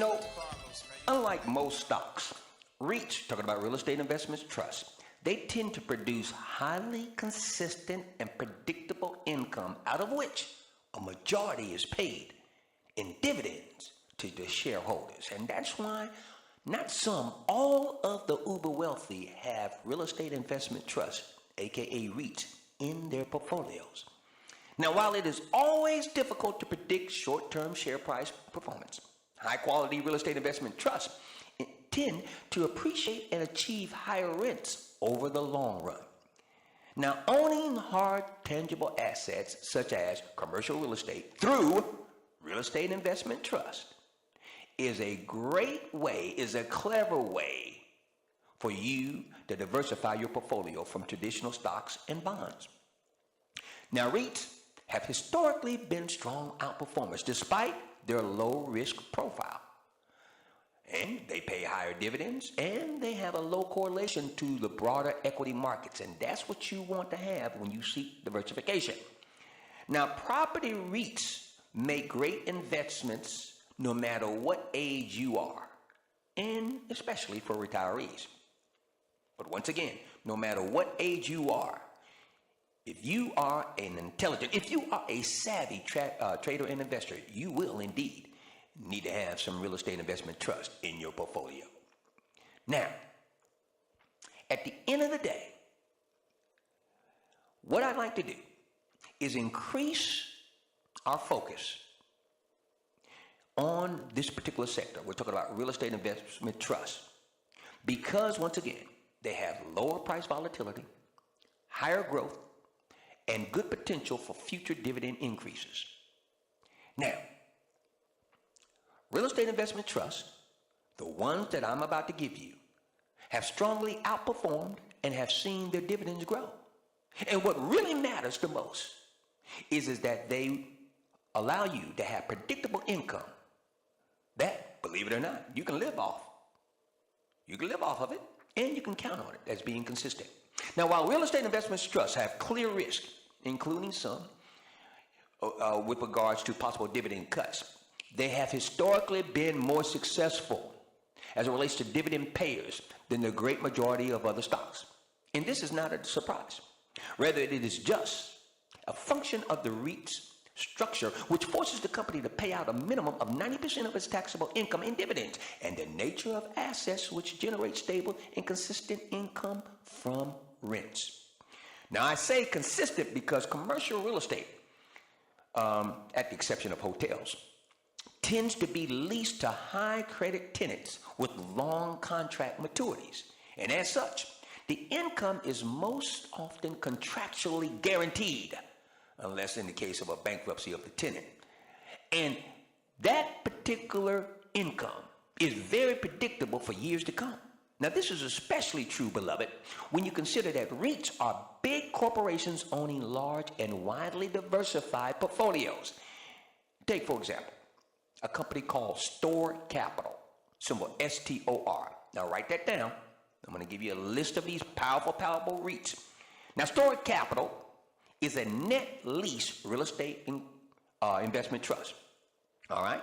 know, unlike most stocks, REITs, talking about real estate investments trusts, they tend to produce highly consistent and predictable income, out of which a majority is paid in dividends to the shareholders. And that's why not some, all of the uber wealthy have real estate investment trusts, aka REITs, in their portfolios. Now, while it is always difficult to predict short-term share price performance, high-quality real estate investment trusts tend to appreciate and achieve higher rents over the long run. Now, owning hard, tangible assets such as commercial real estate through real estate investment trust is a great way, is a clever way for you to diversify your portfolio from traditional stocks and bonds. Now, REITs have historically been strong outperformers despite their low risk profile. And they pay higher dividends, and they have a low correlation to the broader equity markets. And that's what you want to have when you seek diversification. Now, property REITs make great investments no matter what age you are, and especially for retirees. But once again, no matter what age you are, if you are an intelligent, if you are a savvy trader and investor, you will indeed need to have some real estate investment trust in your portfolio. Now, at the end of the day, what I'd like to do is increase our focus on this particular sector. We're talking about real estate investment trusts because, once again, they have lower price volatility, higher growth, and good potential for future dividend increases. Now, real estate investment trusts, the ones that I'm about to give you, have strongly outperformed and have seen their dividends grow. And what really matters the most is that they allow you to have predictable income that, believe it or not, you can live off. You can live off of it, and you can count on it as being consistent. Now, while real estate investment trusts have clear risk, including some with regards to possible dividend cuts, they have historically been more successful as it relates to dividend payers than the great majority of other stocks. And this is not a surprise. Rather, it is just a function of the REIT's structure, which forces the company to pay out a minimum of 90% of its taxable income in dividends, and the nature of assets which generate stable and consistent income from rents. Now, I say consistent because commercial real estate, at the exception of hotels, tends to be leased to high credit tenants with long contract maturities. And as such, the income is most often contractually guaranteed, unless in the case of a bankruptcy of the tenant. And that particular income is very predictable for years to come. Now, this is especially true, beloved, when you consider that REITs are big corporations owning large and widely diversified portfolios. Take, for example, a company called Store Capital, symbol STOR. Now, write that down. I'm going to give you a list of these powerful REITs. Now, Store Capital is a net lease real estate investment trust. All right?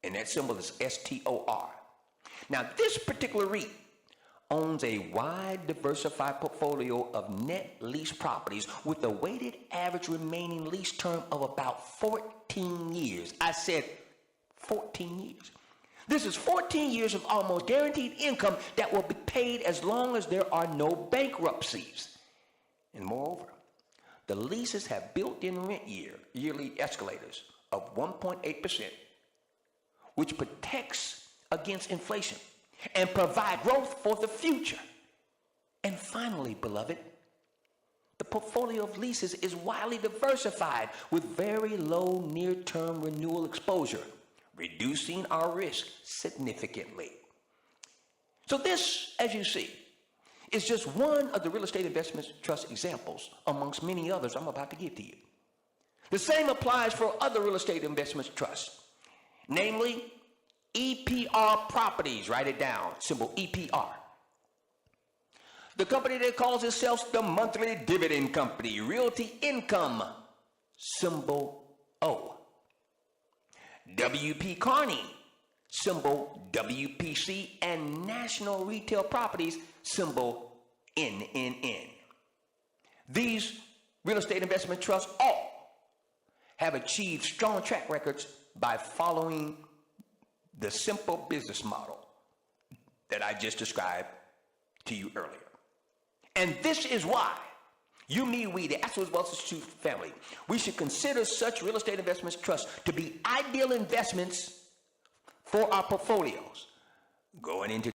And that symbol is STOR. Now, this particular REIT owns a wide diversified portfolio of net lease properties with a weighted average remaining lease term of about 14 years. I said 14 years. This is 14 years of almost guaranteed income that will be paid as long as there are no bankruptcies. And moreover, the leases have built-in rent yearly escalators of 1.8%, which protects against inflation and provide growth for the future. And finally, beloved, the portfolio of leases is widely diversified with very low near-term renewal exposure, reducing our risk significantly. So this, as you see, is just one of the real estate investment trust examples amongst many others I'm about to give to you. The same applies for other real estate investment trusts, namely EPR Properties. Write it down, symbol EPR. The company that calls itself the Monthly Dividend Company, Realty Income, symbol O. WP Carney, symbol WPC, and National Retail Properties, symbol NNN. These real estate investment trusts all have achieved strong track records by following the simple business model that I just described to you earlier. And this is why you, me, we, the Asset Wealth Institute family, we should consider such real estate investment trusts to be ideal investments for our portfolios going into